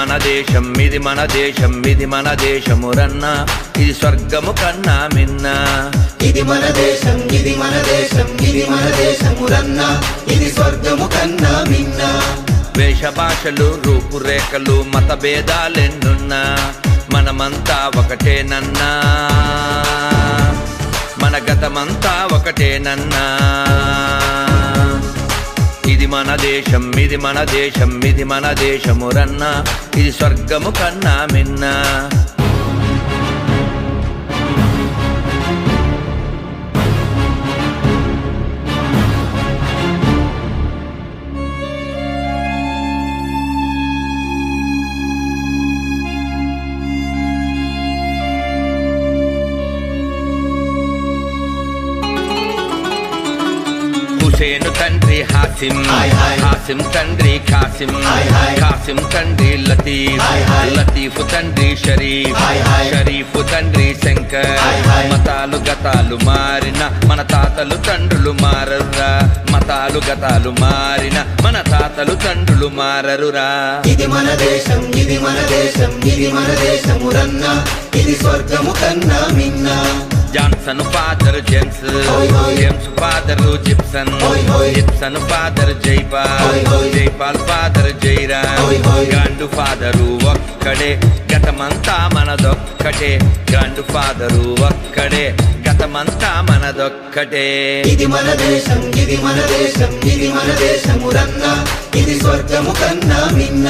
మన దేశం ఇది మన దేశం ఇది మన దేశమురన్న ఇది స్వర్గము కన్నా మిన్న ఇది మన దేశం ఇది మన దేశం ఇది మన దేశమురన్న ఇది స్వర్గము కన్నా మిన్న వేష భాషలు రూపురేఖలు మత భేదాలెన్నున్నా మనమంతా ఒకటేనన్నా మన గతమంతా ఒకటేనన్నా ఇది మన దేశం ఇది మన దేశం ఇది మన దేశమురన్న ఇది స్వర్గము కన్నా మిన్న హుసేను తండ్రి హాసిం హాసిం తండ్రి కాసిం కాసిం తండ్రి లతీఫ్ లతీఫ్ తండ్రి షరీఫ్ షరీఫ్ తండ్రి శంకర్ మతాలు గతాలు మారిన మన తాతలు తండ్రులు మారరురా మతాలు గతాలు మారిన మన తాతలు తండ్రులు మారరురా ఇది మన దేశం ఇది మన దేశం ఇది మన దేశమురన్న ఇది స్వర్గము కన్నా మిన్న Johnson father James James father Gibson Gibson father Jaipal Jaipal father Jairam grand father ఒక్కడే గతమంతా మనదొక్కటే గ్రాండ్ ఫాదరు ఒక్కడే గతమంతా మనదొక్కటే ఇది మన దేశం ఇది మన దేశం ఇది మన దేశమురన్న ఇది స్వర్గము కన్నా మిన్న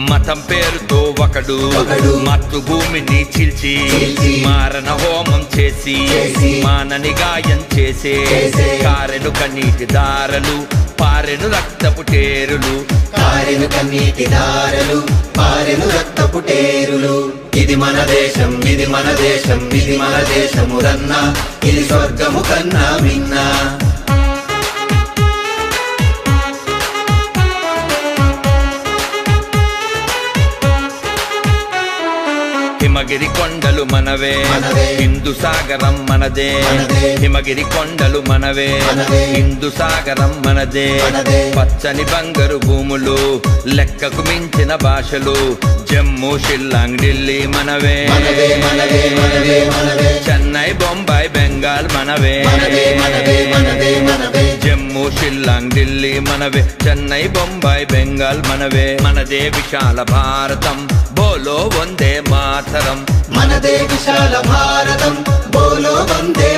మతం పేరుతో ఒకడు మాతృభూమిని చీల్చి మారణ హోమం చేసి మానని గాయం చేసే కారెను కన్నీటి దారలు పారెను రక్తపు టేరులు కారెను కన్నీటి దారలు పారెను రక్తపు టేరులు ఇది మన దేశం ఇది మన దేశం ఇది మన దేశమురన్న ఇది స్వర్గము కన్నా మిన్న హిమగిరి కొండలు మనవే హిందూ సాగరం మనదే హిమగిరి కొండలు మనవే హిందూ సాగరం మనదే పచ్చని బంగారు భూములు లెక్కకు మించిన భాషలు జమ్మూ షిల్లాంగ్ ఢిల్లీ మనవే చెన్నై బొంబాయి బెంగాల్ మనవే జమ్మూ షిల్లాంగ్ ఢిల్లీ మనవే చెన్నై బొంబాయి బెంగాల్ మనవే మనదే విశాల భారతం బోలో వందే మాతరం మనదే విశాల భారతం బోలో వందే